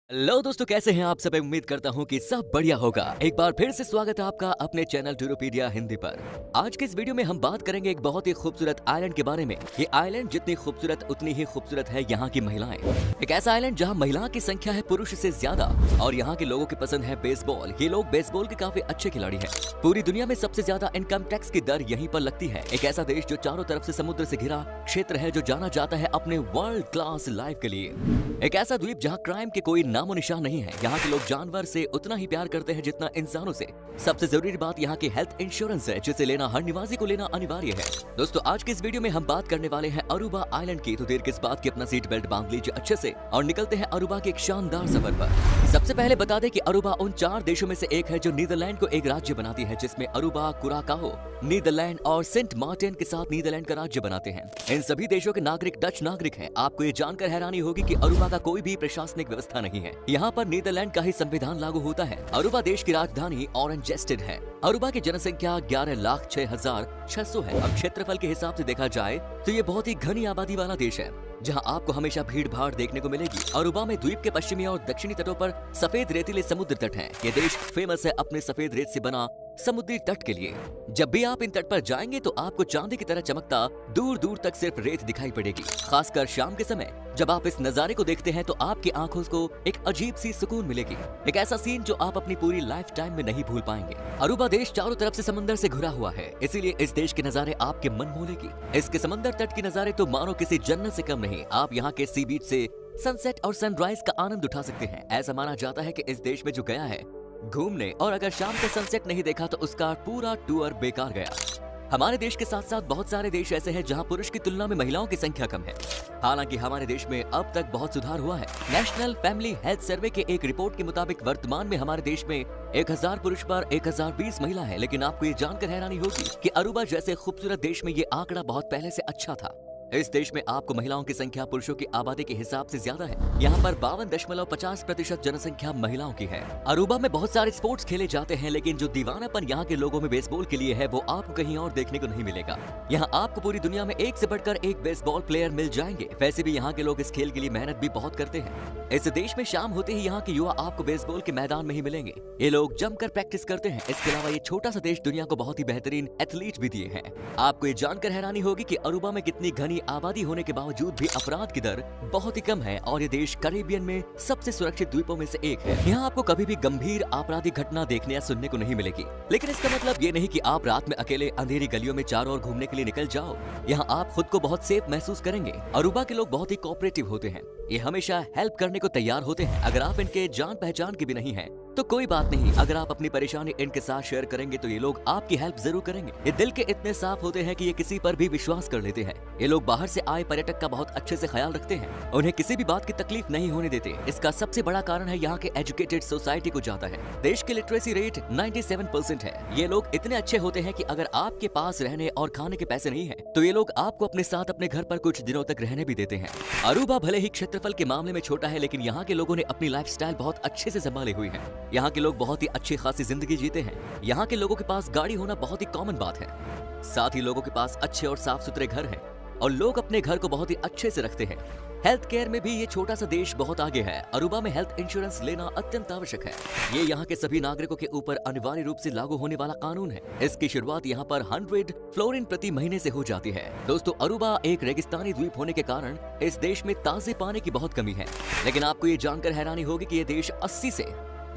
Hello दोस्तों, कैसे हैं आप सब। उम्मीद करता हूं कि सब बढ़िया होगा। एक बार फिर से स्वागत है आपका अपने चैनल टूरोपीडिया हिंदी पर। आज के इस वीडियो में हम बात करेंगे एक बहुत ही खूबसूरत आइलैंड के बारे में। ये आइलैंड जितनी खूबसूरत उतनी ही खूबसूरत है यहाँ की महिलाएं। एक ऐसा आइलैंड जहाँ महिलाओं की संख्या है पुरुष से ज्यादा और यहाँ के लोगों की पसंद है बेसबॉल। ये लोग बेसबॉल के काफी अच्छे खिलाड़ी है। पूरी दुनिया में सबसे ज्यादा इनकम टैक्स की दर यहीं पर लगती है। एक ऐसा देश जो चारों तरफ से समुद्र से घिरा क्षेत्र है, जो जाना जाता है अपने वर्ल्ड क्लास लाइफ के लिए। एक ऐसा द्वीप जहाँ क्राइम के कोई नामो निशान नहीं है। यहाँ के लोग जानवर से उतना ही प्यार करते हैं जितना इंसानों से। सबसे जरूरी बात यहाँ की हेल्थ इंश्योरेंस है, जिसे लेना हर निवासी को लेना अनिवार्य है। दोस्तों, आज के इस वीडियो में हम बात करने वाले हैं अरूबा आइलैंड की। तो देर किस बात की, अपना सीट बेल्ट बांध लीजिए अच्छे से और निकलते हैं अरूबा के एक शानदार सफर पर। सबसे पहले बता दें कि अरूबा उन 4 देशों में से एक है जो नीदरलैंड को एक राज्य बनाती है, जिसमें अरूबा, कुराकाओ, नीदरलैंड और सेंट मार्टिन के साथ नीदरलैंड का राज्य बनाते हैं। इन सभी देशों के नागरिक डच नागरिक हैं। आपको ये जानकर हैरानी होगी कि अरूबा का कोई भी प्रशासनिक व्यवस्था नहीं है। यहाँ पर नीदरलैंड का ही संविधान लागू होता है। अरूबा देश की राजधानी ओरेंजेस्टेड है। अरूबा की जनसंख्या 11,06,600 है। अब क्षेत्रफल के हिसाब से देखा जाए तो ये बहुत ही घनी आबादी वाला देश है, जहां आपको हमेशा भीड़ भाड़ देखने को मिलेगी। अरूबा में द्वीप के पश्चिमी और दक्षिणी तटों पर सफेद रेतीले समुद्र तट हैं। ये देश फेमस है अपने सफेद रेत से बना समुद्री तट के लिए। जब भी आप इन तट पर जाएंगे तो आपको चांदी की तरह चमकता दूर दूर तक सिर्फ रेत दिखाई पड़ेगी। खासकर शाम के समय जब आप इस नजारे को देखते हैं तो आपकी आंखों को एक अजीब सी सुकून मिलेगी। एक ऐसा सीन जो आप अपनी पूरी लाइफ टाइम में नहीं भूल पाएंगे। अरूबा देश चारों तरफ से समंदर से घिरा हुआ है, इसीलिए इस देश के नजारे आपके मन मोलेगी। इसके समंदर तट के नजारे तो मानो किसी जन्नत से कम नहीं। आप यहाँ के सी बीच से सनसेट और सनराइज का आनंद उठा सकते हैं। ऐसा माना जाता है कि इस देश में जो गया है घूमने और अगर शाम को सनसेट नहीं देखा तो उसका पूरा टूर बेकार गया। हमारे देश के साथ साथ बहुत सारे देश ऐसे हैं जहां पुरुष की तुलना में महिलाओं की संख्या कम है। हालांकि हमारे देश में अब तक बहुत सुधार हुआ है। नेशनल फैमिली हेल्थ सर्वे के एक रिपोर्ट के मुताबिक वर्तमान में हमारे देश में 1000 पुरुष पर 1020 महिला है। लेकिन आपको ये जानकर हैरानी होगी कि अरूबा जैसे खूबसूरत देश में ये आंकड़ा बहुत पहले से अच्छा था। इस देश में आपको महिलाओं की संख्या पुरुषों की आबादी के हिसाब से ज्यादा है। यहाँ पर 52.50% जनसंख्या महिलाओं की है। अरूबा में बहुत सारे स्पोर्ट्स खेले जाते हैं, लेकिन जो दीवानापन यहाँ के लोगों में बेसबॉल के लिए है वो आपको कहीं और देखने को नहीं मिलेगा। यहाँ आपको पूरी दुनिया में एक से बढ़कर एक बेसबॉल प्लेयर मिल जाएंगे। वैसे भी यहाँ के लोग इस खेल के लिए मेहनत भी बहुत करते हैं। इस देश में शाम होते ही यहाँ के युवा आपको बेसबॉल के मैदान में ही मिलेंगे। ये लोग जमकर प्रैक्टिस करते हैं। इसके अलावा ये छोटा सा देश दुनिया को बहुत ही बेहतरीन एथलीट भी दिए हैं। आपको ये जानकर हैरानी होगी कि अरूबा में कितनी घनी आबादी होने के बावजूद भी अपराध की दर बहुत ही कम है और ये देश कैरिबियन में सबसे सुरक्षित द्वीपों में से एक है। यहाँ आपको कभी भी गंभीर आपराधिक घटना देखने या सुनने को नहीं मिलेगी। लेकिन इसका मतलब ये नहीं कि आप रात में अकेले अंधेरी गलियों में चारों ओर घूमने के लिए निकल जाओ। यहाँ आप खुद को बहुत सेफ महसूस करेंगे। अरूबा के लोग बहुत ही कोऑपरेटिव होते हैं। ये हमेशा हेल्प करने को तैयार होते हैं। अगर आप इनके जान पहचान के भी नहीं हैं तो कोई बात नहीं। अगर आप अपनी परेशानी इनके साथ शेयर करेंगे तो ये लोग आपकी हेल्प जरूर करेंगे। ये दिल के इतने साफ होते हैं कि ये किसी पर भी विश्वास कर लेते हैं। ये लोग बाहर से आए पर्यटक का बहुत अच्छे से ख्याल रखते हैं। उन्हें किसी भी बात की तकलीफ नहीं होने देते। इसका सबसे बड़ा कारण है यहाँ के एजुकेटेड सोसाइटी को जाता है। देश की लिटरेसी रेट 97% है। ये लोग इतने अच्छे होते हैं कि अगर आपके पास रहने और खाने के पैसे नहीं है तो ये लोग आपको अपने साथ अपने घर पर कुछ दिनों तक रहने भी देते हैं। अरूबा भले ही क्षेत्रफल के मामले में छोटा है, लेकिन यहाँ के लोगों ने अपनी लाइफस्टाइल बहुत अच्छे से संभाली हुई है। यहाँ के लोग बहुत ही अच्छी खासी जिंदगी जीते हैं। यहाँ के लोगों के पास गाड़ी होना बहुत ही कॉमन बात है। साथ ही लोगों के पास अच्छे और साफ सुथरे घर हैं और लोग अपने घर को बहुत ही अच्छे से रखते हैं। हेल्थ केयर में भी ये छोटा सा देश बहुत आगे है। अरूबा में हेल्थ इंश्योरेंस लेना अत्यंत आवश्यक है। ये यहाँ के सभी नागरिकों के ऊपर अनिवार्य रूप से लागू होने वाला कानून है। इसकी शुरुआत यहाँ पर 100 फ्लोरिन प्रति महीने से हो जाती है। दोस्तों, अरूबा एक रेगिस्तानी द्वीप होने के कारण इस देश में ताजे पानी की बहुत कमी है। लेकिन आपको ये जानकर हैरानी होगी कि ये देश 80 से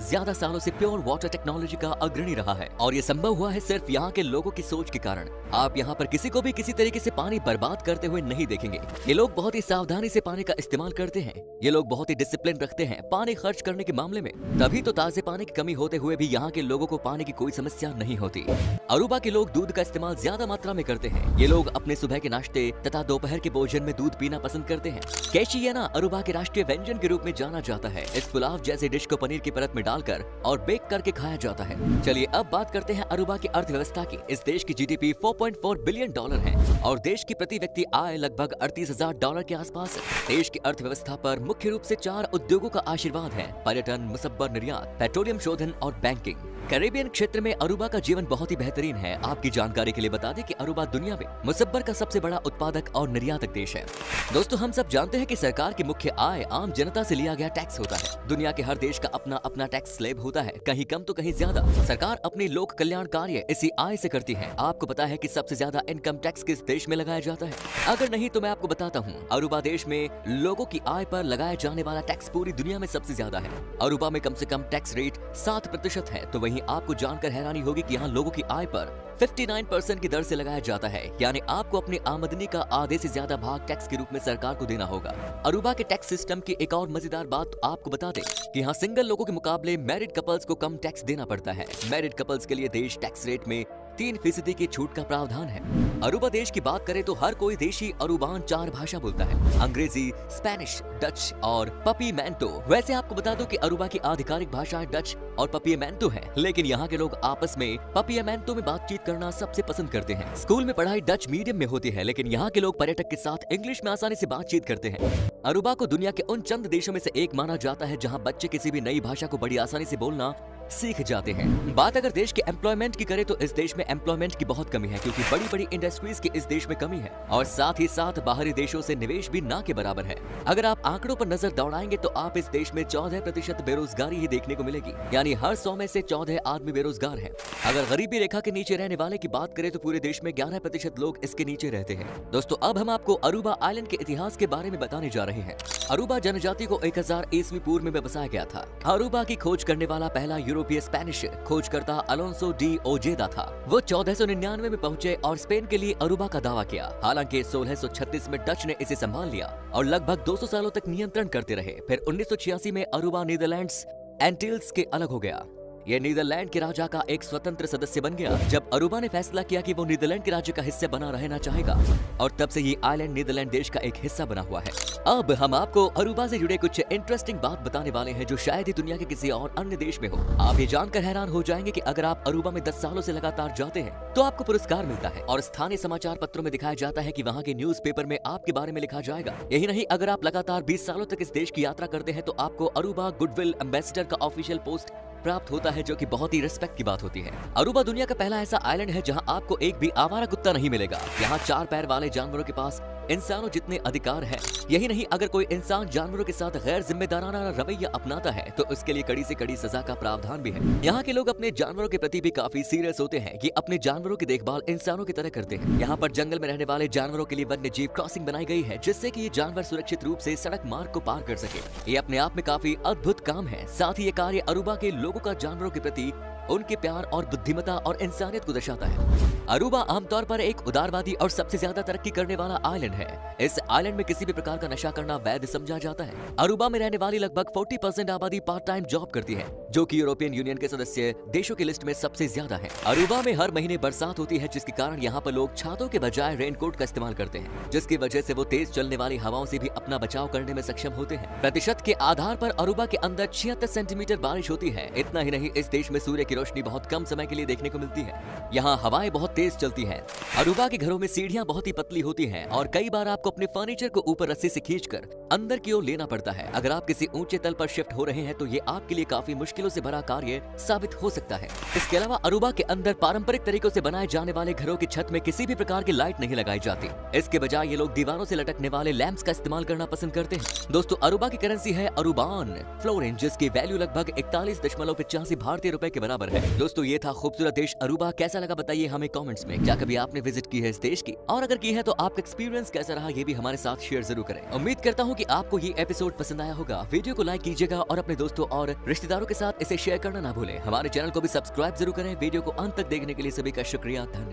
ज्यादा सालों से प्योर वाटर टेक्नोलॉजी का अग्रणी रहा है और ये संभव हुआ है सिर्फ यहाँ के लोगों की सोच के कारण। आप यहाँ पर किसी को भी किसी तरीके से पानी बर्बाद करते हुए नहीं देखेंगे। ये लोग बहुत ही सावधानी से पानी का इस्तेमाल करते हैं। ये लोग बहुत ही डिसिप्लिन रखते हैं पानी खर्च करने के मामले में। तभी तो ताजे पानी की कमी होते हुए भी यहाँ के लोगों को पानी की कोई समस्या नहीं होती। अरूबा के लोग दूध का इस्तेमाल ज्यादा मात्रा में करते हैं। ये लोग अपने सुबह के नाश्ते तथा दोपहर के भोजन में दूध पीना पसंद करते हैं। कैशियाना अरूबा के राष्ट्रीय व्यंजन के रूप में जाना जाता है। इस पुलाव जैसे डिश को पनीर की परत में में डालकर और बेक करके खाया जाता है। चलिए अब बात करते हैं अरूबा की अर्थव्यवस्था की। इस देश की जीडीपी $4.4 बिलियन है और देश की प्रति व्यक्ति आय लगभग $38,000 के आसपास है। देश की अर्थव्यवस्था पर मुख्य रूप से 4 उद्योगों का आशीर्वाद है: पर्यटन, मुसब्बर निर्यात, पेट्रोलियम शोधन और बैंकिंग। कैरेबियन क्षेत्र में अरूबा का जीवन बहुत ही बेहतरीन है। आपकी जानकारी के लिए बता दें कि अरूबा दुनिया में मुसब्बर का सबसे बड़ा उत्पादक और निर्यातक देश है। दोस्तों, हम सब जानते हैं कि सरकार की मुख्य आय आम जनता से लिया गया टैक्स होता है। दुनिया के हर देश का अपना अपना टैक्स स्लैब होता है, कहीं कम तो कहीं ज्यादा। सरकार अपनी लोक कल्याण कार्य इसी आय से करती है। आपको पता है कि सबसे ज्यादा इनकम टैक्स किस देश में लगाया जाता है? अगर नहीं तो मैं आपको बताता हूँ। अरूबा देश में लोगों की आय पर लगाया जाने वाला टैक्स पूरी दुनिया में सबसे ज्यादा है। अरूबा में कम से कम टैक्स रेट 7% है। तो वहीं आपको जानकर हैरानी होगी कि यहाँ लोगों की आय पर 59% की दर से लगाया जाता है, यानी आपको अपनी आमदनी का आधे से ज्यादा भाग टैक्स के रूप में सरकार को देना होगा। अरूबा के टैक्स सिस्टम की एक और मजेदार बात आपको बता दें कि यहाँ सिंगल लोगों के मुकाबले मैरिड कपल्स को कम टैक्स देना पड़ता है। मैरिड कपल्स के लिए देश टैक्स रेट में 3% की छूट का प्रावधान है। अरूबा देश की बात करें तो हर कोई देशी अरूबान 4 भाषा बोलता है: अंग्रेजी, स्पेनिश, डच और पपीमेंटो। वैसे आपको बता दो कि अरूबा की आधिकारिक भाषाएं डच और पपीमेंटो है, लेकिन यहाँ के लोग आपस में पपीमेंटो में बातचीत करना सबसे पसंद करते हैं। स्कूल में पढ़ाई डच मीडियम में होती है, लेकिन यहाँ के लोग पर्यटक के साथ इंग्लिश में आसानी से बातचीत करते हैं। अरूबा को दुनिया के उन चंद देशों में से एक माना जाता है जहाँ बच्चे किसी भी नई भाषा को बड़ी आसानी से बोलना सीख जाते हैं। बात अगर देश के एम्प्लॉयमेंट की करें तो इस देश में एम्प्लॉयमेंट की बहुत कमी है, क्योंकि बड़ी बड़ी इंडस्ट्रीज की इस देश में कमी है और साथ ही साथ बाहरी देशों से निवेश भी ना के बराबर है। अगर आप आंकड़ों पर नजर दौड़ाएंगे तो आप इस देश में 14% बेरोजगारी ही देखने को मिलेगी, यानी हर 100 में से 14 आदमी बेरोजगार हैं। अगर गरीबी रेखा के नीचे रहने वाले की बात करें तो पूरे देश में 11% लोग इसके नीचे रहते हैं। दोस्तों, अब हम आपको अरूबा आइलैंड के इतिहास के बारे में बताने जा रहे हैं। अरूबा जनजाति को 1000 ईस्वी पूर्व में बसाया गया था। अरूबा की खोज करने वाला पहला यूरोपीय स्पेनिश खोजकर्ता अलोंसो डी ओजेदा था। वो 1499 में पहुंचे और स्पेन के लिए अरूबा का दावा किया। हालांकि 1636 में डच ने इसे संभाल लिया और लगभग 200 सालों तक नियंत्रण करते रहे। फिर 1986 में अरूबा नीदरलैंड्स एंटिल्स के अलग हो गया। यह नीदरलैंड के राजा का एक स्वतंत्र सदस्य बन गया जब अरूबा ने फैसला किया कि वो नीदरलैंड के राज्य का हिस्सा बना रहना चाहेगा, और तब से ये आइलैंड नीदरलैंड देश का एक हिस्सा बना हुआ है। अब हम आपको अरूबा से जुड़े कुछ इंटरेस्टिंग बात बताने वाले हैं जो शायद ही दुनिया के किसी और अन्य देश में हो। आप ये जानकर हैरान हो जाएंगे कि अगर आप अरूबा में 10 सालों से लगातार जाते हैं तो आपको पुरस्कार मिलता है और स्थानीय समाचार पत्रों में दिखाया जाता है कि वहाँ के न्यूज़पेपर में आपके बारे में लिखा जाएगा। यही नहीं, अगर आप लगातार 20 सालों तक इस देश की यात्रा करते हैं तो आपको अरूबा गुडविल एम्बेसडर का ऑफिशियल पोस्ट प्राप्त होता है, जो कि बहुत ही रिस्पेक्ट की बात होती है। अरूबा दुनिया का पहला ऐसा आइलैंड है जहां आपको एक भी आवारा कुत्ता नहीं मिलेगा। यहाँ 4 पैर वाले जानवरों के पास इंसानों जितने अधिकार हैं। यही नहीं, अगर कोई इंसान जानवरों के साथ गैर जिम्मेदाराना रवैया अपनाता है तो उसके लिए कड़ी से कड़ी सजा का प्रावधान भी है। यहाँ के लोग अपने जानवरों के प्रति भी काफी सीरियस होते हैं। ये अपने जानवरों की देखभाल इंसानों की तरह करते हैं। यहाँ पर जंगल में रहने वाले जानवरों के लिए वन्य जीव क्रॉसिंग बनाई गई है, जिससे कि ये जानवर सुरक्षित रूप से सड़क मार्ग को पार कर सके। ये अपने आप में काफी अद्भुत काम है। साथ ही ये कार्य अरूबा के लोगों का जानवरों के प्रति उनके प्यार और बुद्धिमत्ता और इंसानियत को दर्शाता है। अरूबा आमतौर पर एक उदारवादी और सबसे ज्यादा तरक्की करने वाला आइलैंड है। इस आइलैंड में किसी भी प्रकार का नशा करना वैध समझा जाता है। अरूबा में रहने वाली लगभग 40% आबादी पार्ट टाइम जॉब करती है, जो कि यूरोपियन यूनियन के सदस्य देशों की लिस्ट में सबसे ज्यादा है। अरूबा में हर महीने बरसात होती है, जिसके कारण यहाँ पर लोग छातों के बजाय रेनकोट का इस्तेमाल करते हैं, जिसकी वजह से वो तेज चलने वाली हवाओं से भी अपना बचाव करने में सक्षम होते हैं। प्रतिशत के आधार पर अरूबा के अंदर 76 सेंटीमीटर बारिश होती है। इतना ही नहीं, इस देश में सूर्य की रोशनी बहुत कम समय के लिए देखने को मिलती है। यहाँ हवाएं बहुत तेज चलती हैं। अरूबा के घरों में सीढ़ियां बहुत ही पतली होती हैं और कई बार आपको अपने फर्नीचर को ऊपर रस्सी से खींचकर अंदर की ओर लेना पड़ता है। अगर आप किसी ऊंचे तल पर शिफ्ट हो रहे हैं तो ये आपके लिए काफी मुश्किलों से भरा कार्य साबित हो सकता है। इसके अलावा अरूबा के अंदर पारंपरिक तरीकों से बनाए जाने वाले घरों की छत में किसी भी प्रकार की लाइट नहीं लगाई जाती। इसके बजाय ये लोग दीवारों से लटकने वाले लैंप्स का इस्तेमाल करना पसंद करते हैं। दोस्तों, अरूबा की करेंसी है अरूबान फ्लोरिन, जिसकी वैल्यू लगभग 41.85 भारतीय रुपए के बराबर है। दोस्तों, ये था खूबसूरत देश अरूबा। कैसा लगा बताइए हमें कमेंट्स में। क्या कभी आपने विजिट की है इस देश की, और अगर की है तो आपका एक्सपीरियंस कैसा रहा ये भी हमारे साथ शेयर जरूर करें। उम्मीद करता हूँ कि आपको ये एपिसोड पसंद आया होगा। वीडियो को लाइक कीजिएगा और अपने दोस्तों और रिश्तेदारों के साथ इसे शेयर करना ना भूलें। हमारे चैनल को भी सब्सक्राइब जरूर करें। वीडियो को अंत तक देखने के लिए सभी का शुक्रिया, धन्यवाद।